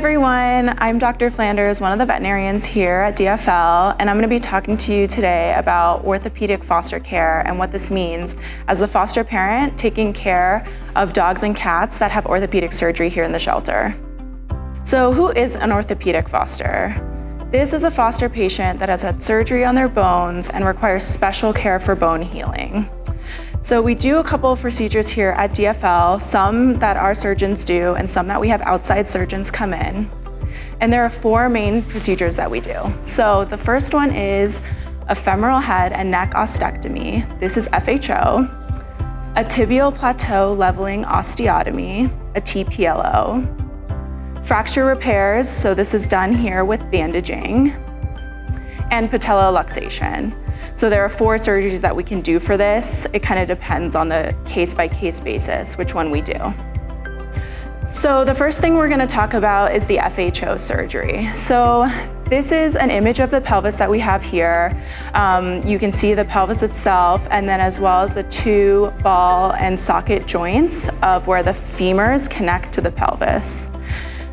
everyone, I'm Dr. Flanders, one of the veterinarians here at DFL, and I'm going to be talking to you today about orthopedic foster care and what this means as a foster parent taking care of dogs and cats that have orthopedic surgery here in the shelter. So who is an orthopedic foster? This is a foster patient that has had surgery on their bones and requires special care for bone healing. So we do a couple of procedures here at DFL, some that our surgeons do and some that we have outside surgeons come in. And there are 4 main procedures that we do. So the first one is a femoral head and neck osteectomy. This is FHO. A tibial plateau leveling osteotomy, a TPLO. Fracture repairs, so this is done here with bandaging. And patella luxation. So there are 4 surgeries that we can do for this. It kind of depends on the case-by-case basis, which one we do. So the first thing we're going to talk about is the FHO surgery. So this is an image of the pelvis that we have here. You can see the pelvis itself, and then as well as the 2 ball and socket joints of where the femurs connect to the pelvis.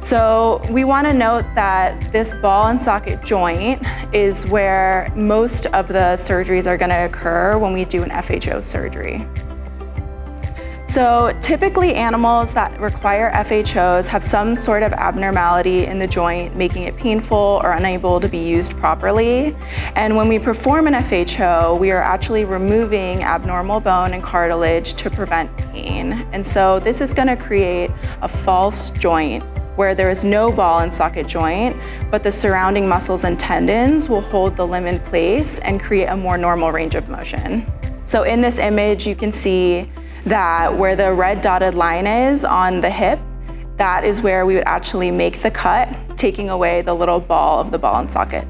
So we want to note that this ball and socket joint is where most of the surgeries are going to occur when we do an FHO surgery. So typically animals that require FHOs have some sort of abnormality in the joint, making it painful or unable to be used properly. And when we perform an FHO, we are actually removing abnormal bone and cartilage to prevent pain. And so this is going to create a false joint where there is no ball and socket joint, but the surrounding muscles and tendons will hold the limb in place and create a more normal range of motion. So in this image, you can see that where the red dotted line is on the hip, that is where we would actually make the cut, taking away the little ball of the ball and socket.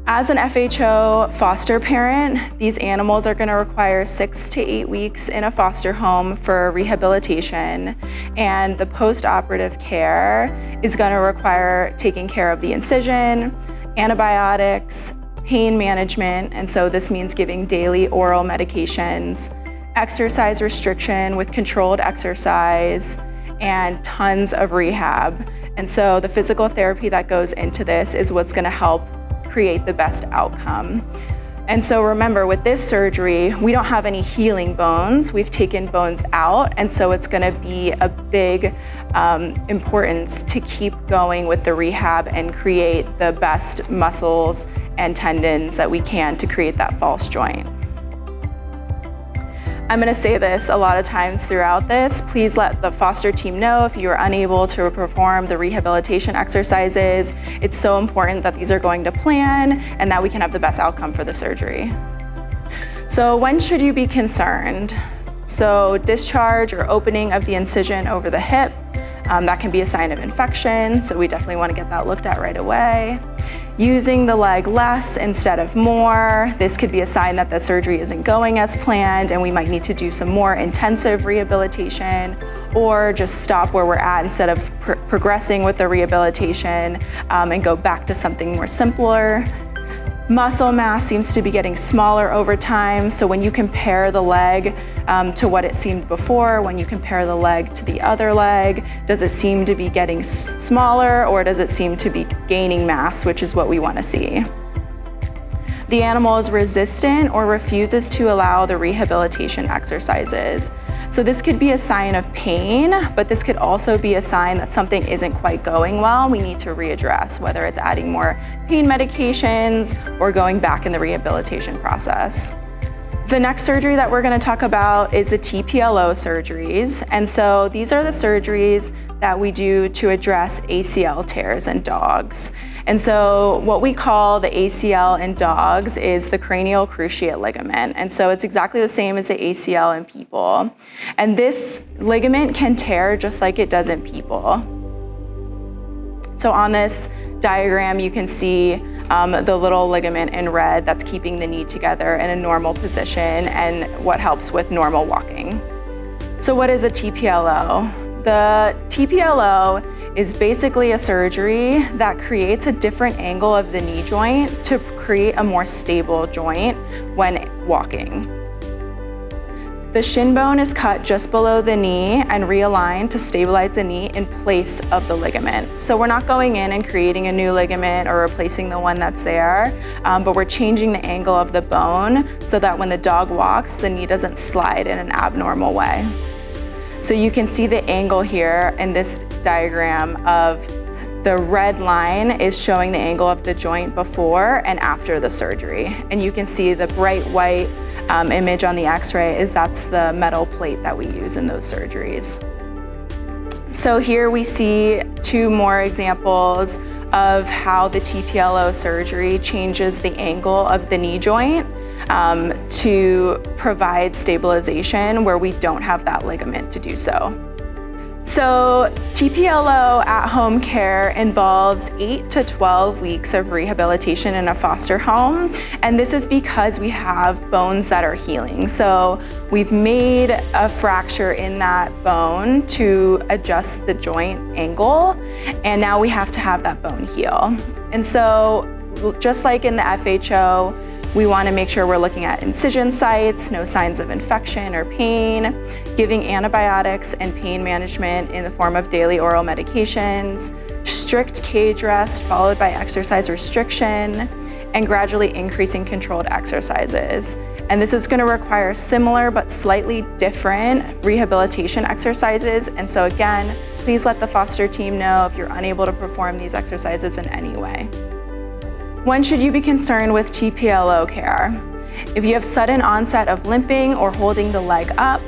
As an FHO foster parent, these animals are going to require 6 to 8 weeks in a foster home for rehabilitation, and the post-operative care is going to require taking care of the incision, antibiotics, pain management, and so this means giving daily oral medications, exercise restriction with controlled exercise, and tons of rehab. And so the physical therapy that goes into this is what's going to help create the best outcome. And so remember, with this surgery, we don't have any healing bones. We've taken bones out, and so it's going to be a big importance to keep going with the rehab and create the best muscles and tendons that we can to create that false joint. I'm going to say this a lot of times throughout this. Please let the foster team know if you are unable to perform the rehabilitation exercises. It's so important that these are going to plan and that we can have the best outcome for the surgery. So when should you be concerned? So discharge or opening of the incision over the hip, that can be a sign of infection, so we definitely want to get that looked at right away. Using the leg less instead of more. This could be a sign that the surgery isn't going as planned and we might need to do some more intensive rehabilitation, or just stop where we're at instead of progressing with the rehabilitation and go back to something more simpler. Muscle mass seems to be getting smaller over time, so when you compare the leg to what it seemed before, when you compare the leg to the other leg, does it seem to be getting smaller or does it seem to be gaining mass, which is what we want to see. The animal is resistant or refuses to allow the rehabilitation exercises. So this could be a sign of pain, but this could also be a sign that something isn't quite going well. We need to readdress, whether it's adding more pain medications or going back in the rehabilitation process. The next surgery that we're going to talk about is the TPLO surgeries. And so these are the surgeries that we do to address ACL tears in dogs. And so what we call the ACL in dogs is the cranial cruciate ligament. And so it's exactly the same as the ACL in people. And this ligament can tear just like it does in people. So on this diagram, you can see the little ligament in red that's keeping the knee together in a normal position and what helps with normal walking. So what is a TPLO? The TPLO is basically a surgery that creates a different angle of the knee joint to create a more stable joint when walking. The shin bone is cut just below the knee and realigned to stabilize the knee in place of the ligament. So we're not going in and creating a new ligament or replacing the one that's there, but we're changing the angle of the bone so that when the dog walks, the knee doesn't slide in an abnormal way. So you can see the angle here in this diagram of the red line is showing the angle of the joint before and after the surgery. And you can see the bright white image on the x-ray that's the metal plate that we use in those surgeries. So here we see two more examples of how the TPLO surgery changes the angle of the knee joint to provide stabilization where we don't have that ligament to do so. So TPLO at-home care involves 8 to 12 weeks of rehabilitation in a foster home, and this is because we have bones that are healing. So we've made a fracture in that bone to adjust the joint angle, and now we have to have that bone heal. And so just like in the FHO, we want to make sure we're looking at incision sites, no signs of infection or pain, giving antibiotics and pain management in the form of daily oral medications, strict cage rest followed by exercise restriction, and gradually increasing controlled exercises. And this is going to require similar but slightly different rehabilitation exercises. And so again, please let the foster team know if you're unable to perform these exercises in any way. When should you be concerned with TPLO care? If you have sudden onset of limping or holding the leg up,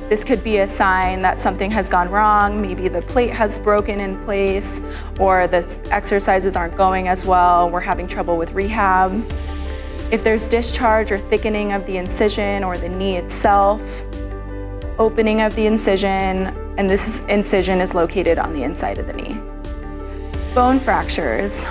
this could be a sign that something has gone wrong. Maybe the plate has broken in place, or the exercises aren't going as well. We're having trouble with rehab. If there's discharge or thickening of the incision or the knee itself, opening of the incision, and this incision is located on the inside of the knee. Bone fractures.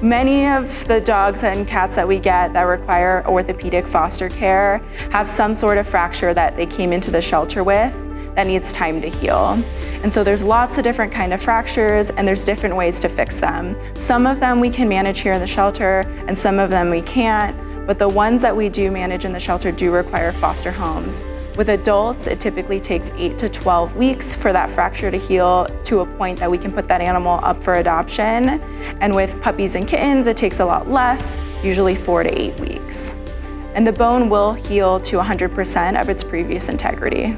Many of the dogs and cats that we get that require orthopedic foster care have some sort of fracture that they came into the shelter with that needs time to heal. And so there's lots of different kind of fractures, and there's different ways to fix them. Some of them we can manage here in the shelter, and some of them we can't, but the ones that we do manage in the shelter do require foster homes. With adults, it typically takes 8 to 12 weeks for that fracture to heal to a point that we can put that animal up for adoption. And with puppies and kittens, it takes a lot less, usually 4 to 8 weeks. And the bone will heal to 100% of its previous integrity.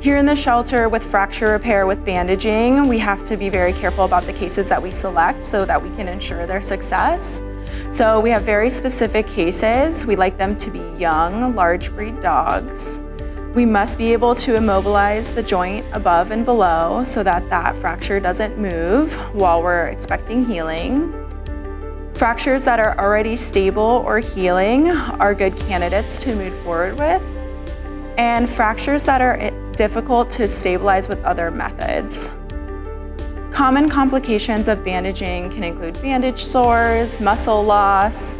Here in the shelter with fracture repair with bandaging, we have to be very careful about the cases that we select so that we can ensure their success. So we have very specific cases. We like them to be young, large breed dogs. We must be able to immobilize the joint above and below so that that fracture doesn't move while we're expecting healing. Fractures that are already stable or healing are good candidates to move forward with. And fractures that are difficult to stabilize with other methods. Common complications of bandaging can include bandage sores, muscle loss,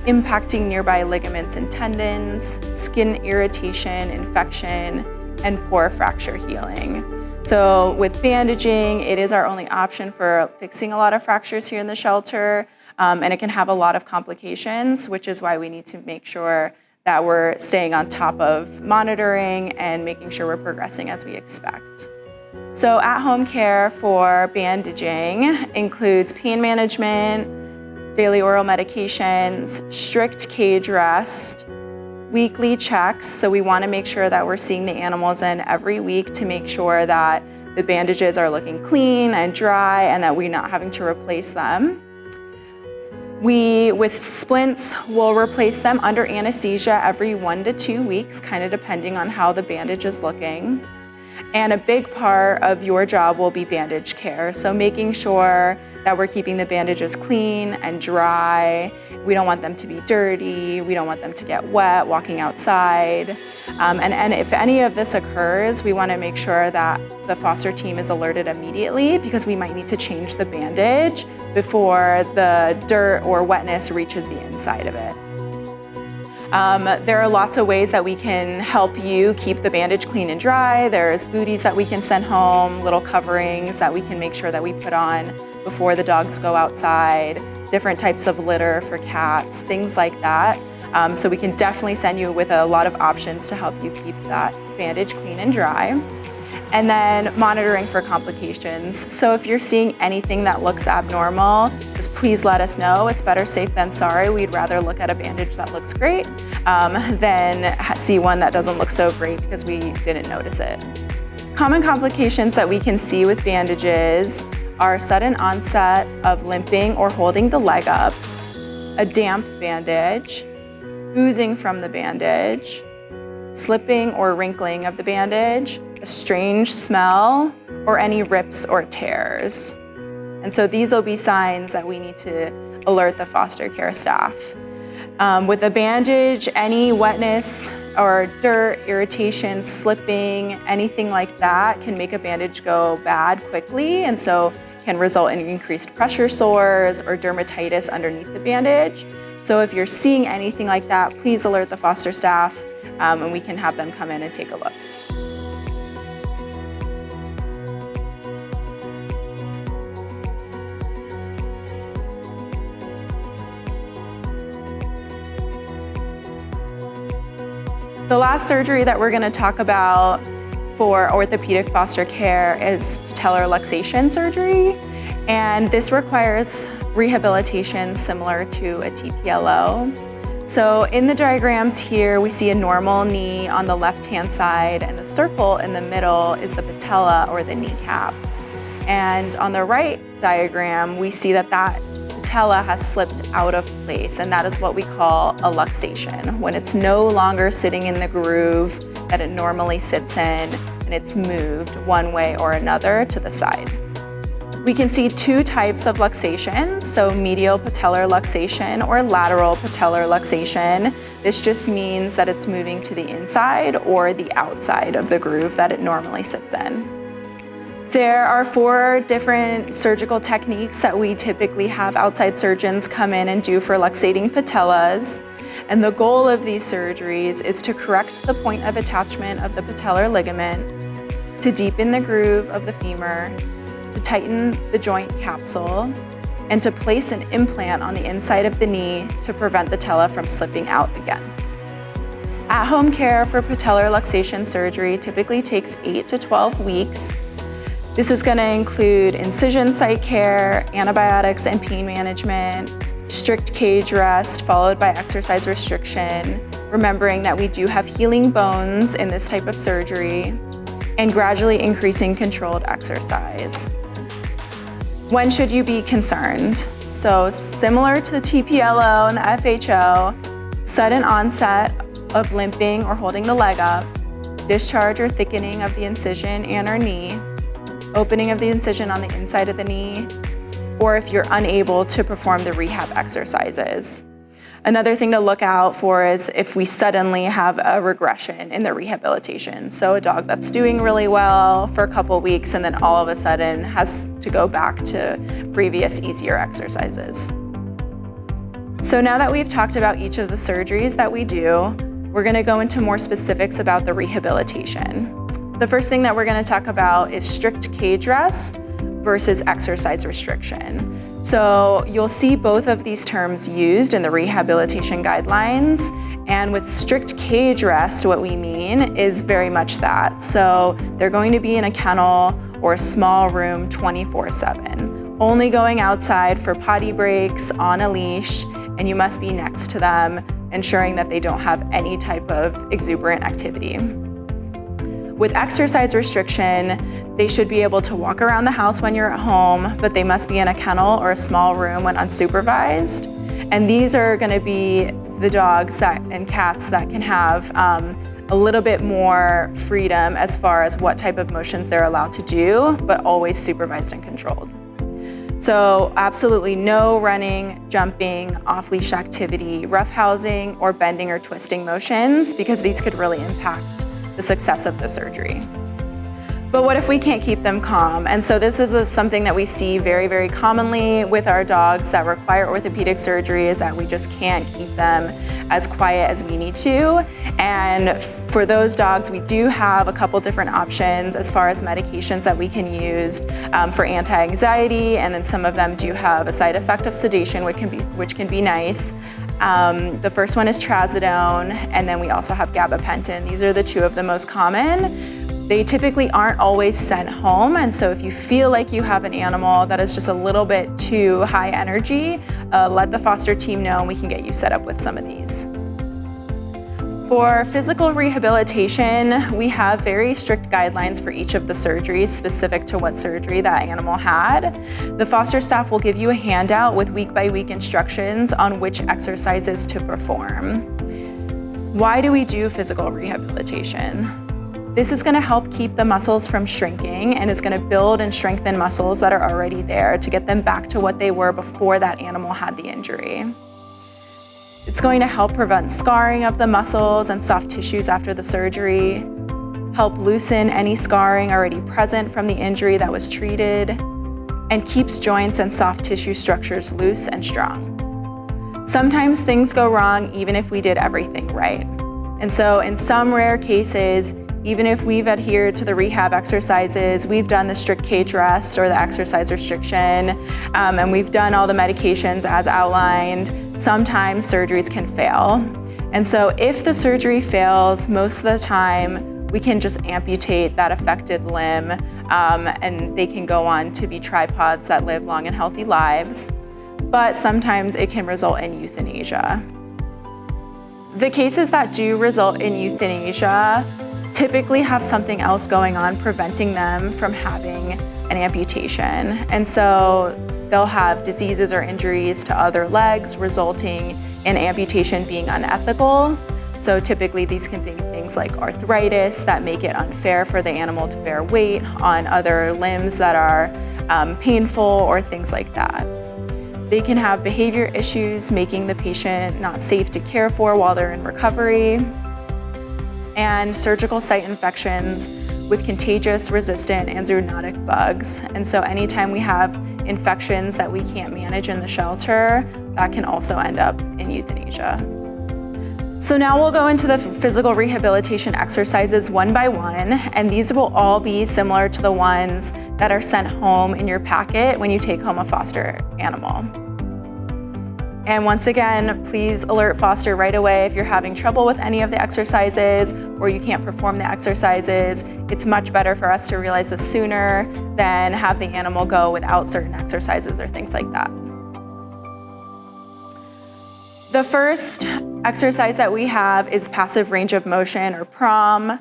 impacting nearby ligaments and tendons, skin irritation, infection, and poor fracture healing. So with bandaging, it is our only option for fixing a lot of fractures here in the shelter, and it can have a lot of complications, which is why we need to make sure that we're staying on top of monitoring and making sure we're progressing as we expect. So at-home care for bandaging includes pain management, daily oral medications, strict cage rest, weekly checks. So we want to make sure that we're seeing the animals in every week to make sure that the bandages are looking clean and dry and that we're not having to replace them. With splints, we'll replace them under anesthesia every 1 to 2 weeks, kind of depending on how the bandage is looking. And a big part of your job will be bandage care. So making sure that we're keeping the bandages clean and dry. We don't want them to be dirty. We don't want them to get wet walking outside. And if any of this occurs, we want to make sure that the foster team is alerted immediately because we might need to change the bandage before the dirt or wetness reaches the inside of it. There are lots of ways that we can help you keep the bandage clean and dry. There's booties that we can send home, little coverings that we can make sure that we put on before the dogs go outside, different types of litter for cats, things like that. So we can definitely send you with a lot of options to help you keep that bandage clean and dry. And then monitoring for complications. So if you're seeing anything that looks abnormal, just please let us know. It's better safe than sorry. We'd rather look at a bandage that looks great than see one that doesn't look so great because we didn't notice it. Common complications that we can see with bandages are sudden onset of limping or holding the leg up, a damp bandage, oozing from the bandage, slipping or wrinkling of the bandage, a strange smell, or any rips or tears. And so these will be signs that we need to alert the foster care staff. With a bandage, any wetness or dirt, irritation, slipping, anything like that can make a bandage go bad quickly, and so can result in increased pressure sores or dermatitis underneath the bandage. So if you're seeing anything like that, please alert the foster staff and we can have them come in and take a look. The last surgery that we're going to talk about for orthopedic foster care is patellar luxation surgery, and this requires rehabilitation similar to a TPLO. So in the diagrams here, we see a normal knee on the left-hand side, and the circle in the middle is the patella or the kneecap. And on the right diagram, we see that patella has slipped out of place, and that is what we call a luxation, when it's no longer sitting in the groove that it normally sits in, and it's moved one way or another to the side. We can see two types of luxation, so medial patellar luxation or lateral patellar luxation. This just means that it's moving to the inside or the outside of the groove that it normally sits in. There are 4 different surgical techniques that we typically have outside surgeons come in and do for luxating patellas. And the goal of these surgeries is to correct the point of attachment of the patellar ligament, to deepen the groove of the femur, to tighten the joint capsule, and to place an implant on the inside of the knee to prevent the patella from slipping out again. At-home care for patellar luxation surgery typically takes 8 to 12 weeks. This is going to include incision site care, antibiotics and pain management, strict cage rest followed by exercise restriction, remembering that we do have healing bones in this type of surgery, and gradually increasing controlled exercise. When should you be concerned? So similar to the TPLO and the FHO, sudden onset of limping or holding the leg up, discharge or thickening of the incision and or knee, opening of the incision on the inside of the knee, or if you're unable to perform the rehab exercises. Another thing to look out for is if we suddenly have a regression in the rehabilitation. So a dog that's doing really well for a couple weeks and then all of a sudden has to go back to previous easier exercises. So now that we've talked about each of the surgeries that we do, we're going to go into more specifics about the rehabilitation. The first thing that we're going to talk about is strict cage rest versus exercise restriction. So you'll see both of these terms used in the rehabilitation guidelines, and with strict cage rest, what we mean is very much that. So they're going to be in a kennel or a small room 24/7, only going outside for potty breaks on a leash, and you must be next to them, ensuring that they don't have any type of exuberant activity. With exercise restriction, they should be able to walk around the house when you're at home, but they must be in a kennel or a small room when unsupervised. And these are going to be the dogs and cats that can have a little bit more freedom as far as what type of motions they're allowed to do, but always supervised and controlled. So absolutely no running, jumping, off-leash activity, roughhousing, or bending or twisting motions, because these could really impact the success of the surgery. But what if we can't keep them calm? And so this is something that we see very, very commonly with our dogs that require orthopedic surgery, is that we just can't keep them as quiet as we need to. And for those dogs, we do have a couple different options as far as medications that we can use for anti-anxiety, and then some of them do have a side effect of sedation, which can be nice. The first one is trazodone, and then we also have gabapentin. These are the two of the most common. They typically aren't always sent home, and so if you feel like you have an animal that is just a little bit too high energy, let the foster team know and we can get you set up with some of these. For physical rehabilitation, we have very strict guidelines for each of the surgeries specific to what surgery that animal had. The foster staff will give you a handout with week-by-week instructions on which exercises to perform. Why do we do physical rehabilitation? This is going to help keep the muscles from shrinking and is going to build and strengthen muscles that are already there to get them back to what they were before that animal had the injury. It's going to help prevent scarring of the muscles and soft tissues after the surgery, help loosen any scarring already present from the injury that was treated, and keeps joints and soft tissue structures loose and strong. Sometimes things go wrong even if we did everything right. And so in some rare cases, even if we've adhered to the rehab exercises, we've done the strict cage rest or the exercise restriction, and we've done all the medications as outlined, sometimes surgeries can fail. And so if the surgery fails, most of the time, we can just amputate that affected limb, and they can go on to be tripods that live long and healthy lives. But sometimes it can result in euthanasia. The cases that do result in euthanasia typically have something else going on preventing them from having an amputation. And so they'll have diseases or injuries to other legs resulting in amputation being unethical. So typically these can be things like arthritis that make it unfair for the animal to bear weight on other limbs that are painful or things like that. They can have behavior issues making the patient not safe to care for while they're in recovery, and surgical site infections with contagious, resistant, and zoonotic bugs. And so anytime we have infections that we can't manage in the shelter, that can also end up in euthanasia. So now we'll go into the physical rehabilitation exercises one by one, and these will all be similar to the ones that are sent home in your packet when you take home a foster animal. And once again, please alert foster right away if you're having trouble with any of the exercises or you can't perform the exercises. It's much better for us to realize this sooner than have the animal go without certain exercises or things like that. The first exercise that we have is passive range of motion, or PROM.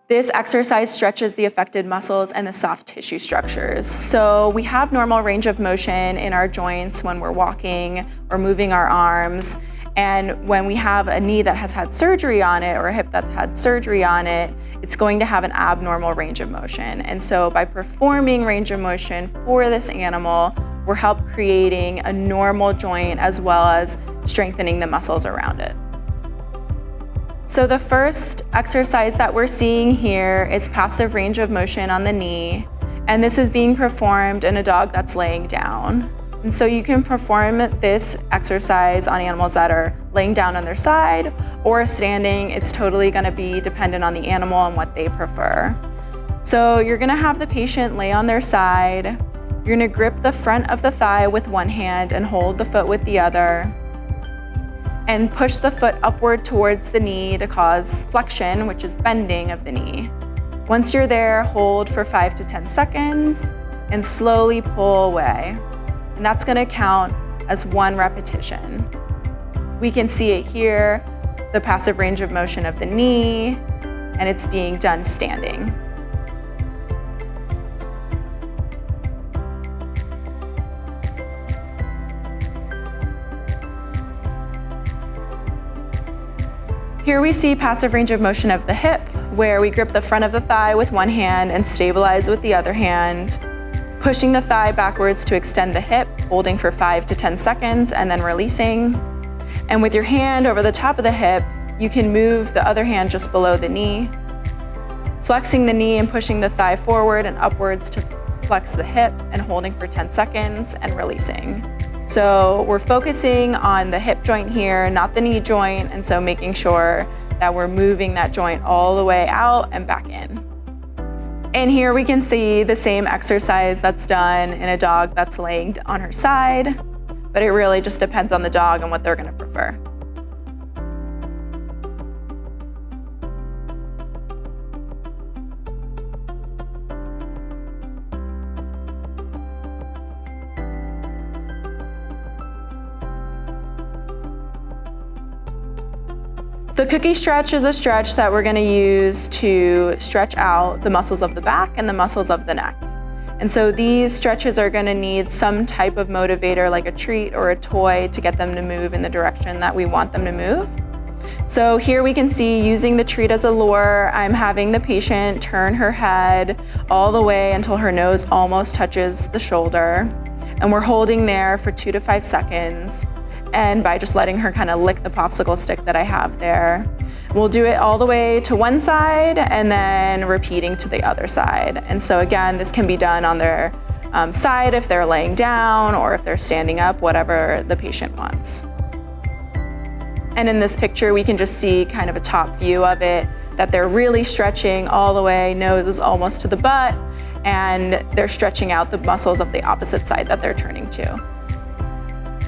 This exercise stretches the affected muscles and the soft tissue structures. So we have normal range of motion in our joints when we're walking or moving our arms. And when we have a knee that has had surgery on it or a hip that's had surgery on it, it's going to have an abnormal range of motion. And so by performing range of motion for this animal, we're helping creating a normal joint as well as strengthening the muscles around it. So the first exercise that we're seeing here is passive range of motion on the knee, and this is being performed in a dog that's laying down. And so you can perform this exercise on animals that are laying down on their side or standing. It's totally going to be dependent on the animal and what they prefer. So you're going to have the patient lay on their side. You're going to grip the front of the thigh with one hand and hold the foot with the other, and push the foot upward towards the knee to cause flexion, which is bending of the knee. Once you're there, hold for 5 to 10 seconds and slowly pull away. And that's gonna count as one repetition. We can see it here, the passive range of motion of the knee, and it's being done standing. Here we see passive range of motion of the hip, where we grip the front of the thigh with one hand and stabilize with the other hand, pushing the thigh backwards to extend the hip, holding for 5 to 10 seconds, and then releasing. And with your hand over the top of the hip, you can move the other hand just below the knee, flexing the knee and pushing the thigh forward and upwards to flex the hip and holding for 10 seconds and releasing. So we're focusing on the hip joint here, not the knee joint, and so making sure that we're moving that joint all the way out and back in. And here we can see the same exercise that's done in a dog that's laying on her side, but it really just depends on the dog and what they're going to prefer. The cookie stretch is a stretch that we're gonna use to stretch out the muscles of the back and the muscles of the neck. And so these stretches are gonna need some type of motivator like a treat or a toy to get them to move in the direction that we want them to move. So here we can see, using the treat as a lure, I'm having the patient turn her head all the way until her nose almost touches the shoulder. And we're holding there for 2 to 5 seconds. And by just letting her kind of lick the popsicle stick that I have there. We'll do it all the way to one side and then repeating to the other side. And so again, this can be done on their side if they're laying down or if they're standing up, whatever the patient wants. And in this picture, we can just see kind of a top view of it, that they're really stretching all the way, nose is almost to the butt, and they're stretching out the muscles of the opposite side that they're turning to.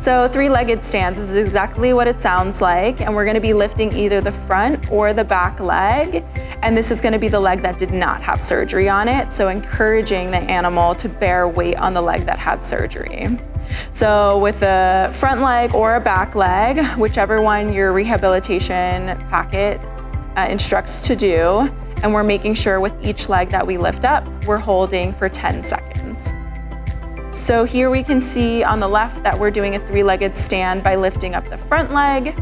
So three-legged stands is exactly what it sounds like, and we're gonna be lifting either the front or the back leg, and this is gonna be the leg that did not have surgery on it, so encouraging the animal to bear weight on the leg that had surgery. So with a front leg or a back leg, whichever one your rehabilitation packet instructs to do, and we're making sure with each leg that we lift up, we're holding for 10 seconds. So here we can see on the left that we're doing a three-legged stand by lifting up the front leg.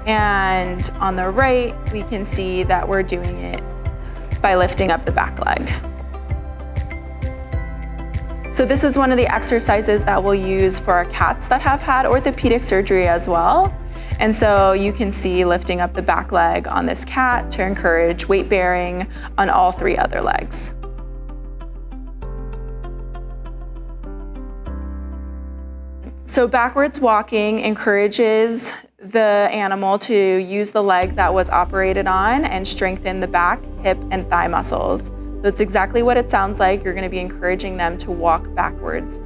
And on the right, we can see that we're doing it by lifting up the back leg. So this is one of the exercises that we'll use for our cats that have had orthopedic surgery as well. And so you can see lifting up the back leg on this cat to encourage weight bearing on all 3 other legs. So backwards walking encourages the animal to use the leg that was operated on and strengthen the back, hip, and thigh muscles. So it's exactly what it sounds like. You're gonna be encouraging them to walk backwards.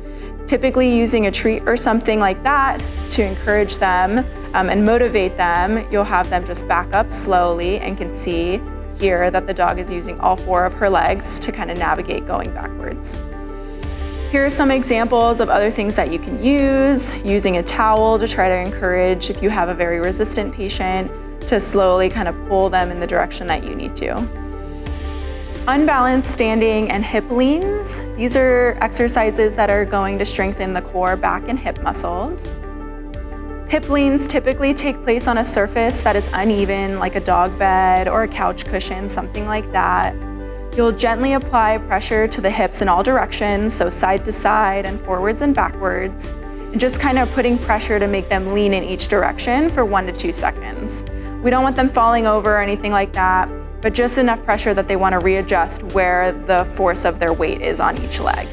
Typically using a treat or something like that to encourage them and motivate them, you'll have them just back up slowly and can see here that the dog is using all 4 of her legs to kind of navigate going backwards. Here are some examples of other things that you can use. Using a towel to try to encourage, if you have a very resistant patient, to slowly kind of pull them in the direction that you need to. Unbalanced standing and hip leans. These are exercises that are going to strengthen the core, back, and hip muscles. Hip leans typically take place on a surface that is uneven, like a dog bed or a couch cushion, something like that. You'll gently apply pressure to the hips in all directions, so side to side and forwards and backwards, and just kind of putting pressure to make them lean in each direction for 1 to 2 seconds. We don't want them falling over or anything like that, but just enough pressure that they want to readjust where the force of their weight is on each leg.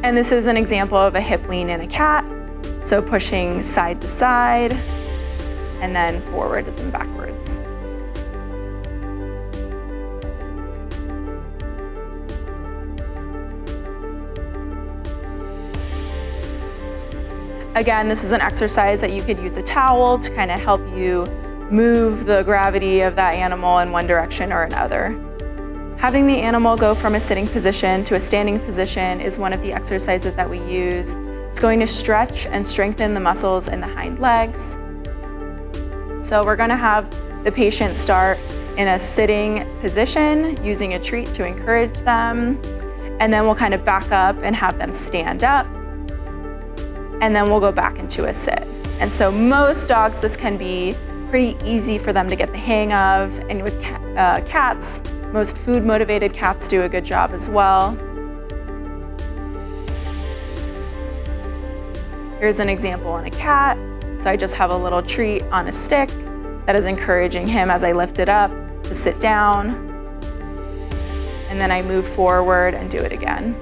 And this is an example of a hip lean in a cat. So pushing side to side and then forwards and backwards. Again, this is an exercise that you could use a towel to kind of help you move the gravity of that animal in one direction or another. Having the animal go from a sitting position to a standing position is one of the exercises that we use. It's going to stretch and strengthen the muscles in the hind legs. So we're going to have the patient start in a sitting position using a treat to encourage them. And then we'll kind of back up and have them stand up. And then we'll go back into a sit. And so most dogs, this can be pretty easy for them to get the hang of. And with cats, most food-motivated cats do a good job as well. Here's an example on a cat. So I just have a little treat on a stick that is encouraging him as I lift it up to sit down. And then I move forward and do it again.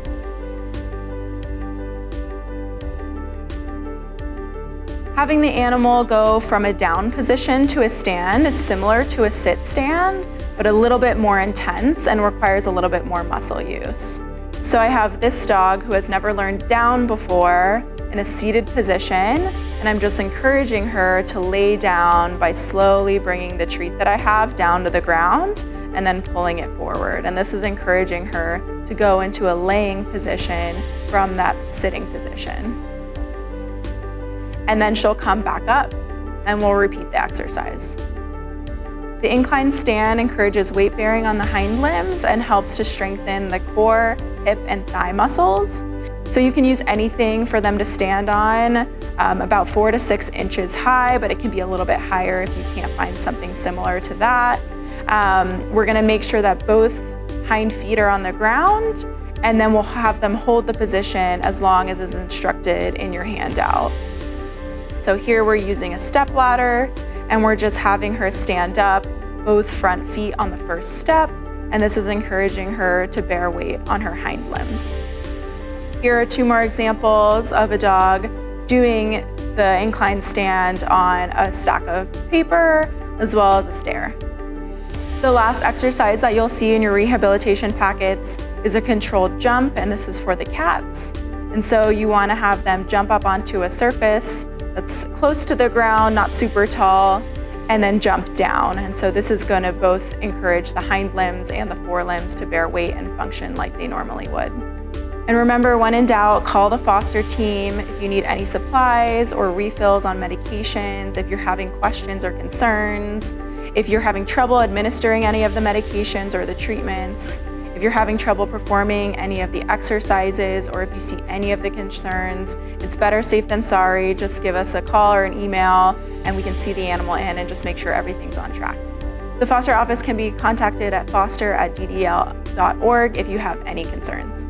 Having the animal go from a down position to a stand is similar to a sit stand, but a little bit more intense and requires a little bit more muscle use. So I have this dog who has never learned down before in a seated position, and I'm just encouraging her to lay down by slowly bringing the treat that I have down to the ground and then pulling it forward. And this is encouraging her to go into a laying position from that sitting position. And then she'll come back up and we'll repeat the exercise. The incline stand encourages weight bearing on the hind limbs and helps to strengthen the core, hip, and thigh muscles. So you can use anything for them to stand on, about 4 to 6 inches high, but it can be a little bit higher if you can't find something similar to that. We're gonna make sure that both hind feet are on the ground, and then we'll have them hold the position as long as is instructed in your handout. So here we're using a step ladder, and we're just having her stand up, both front feet on the first step, and this is encouraging her to bear weight on her hind limbs. Here are 2 more examples of a dog doing the incline stand on a stack of paper as well as a stair. The last exercise that you'll see in your rehabilitation packets is a controlled jump, and this is for the cats. And so you want to have them jump up onto a surface that's close to the ground, not super tall, and then jump down. And so this is going to both encourage the hind limbs and the forelimbs to bear weight and function like they normally would. And remember, when in doubt, call the foster team if you need any supplies or refills on medications, if you're having questions or concerns, if you're having trouble administering any of the medications or the treatments, if you're having trouble performing any of the exercises, or if you see any of the concerns, it's better safe than sorry. Just give us a call or an email and we can see the animal in and just make sure everything's on track. The foster office can be contacted at foster@ddl.org if you have any concerns.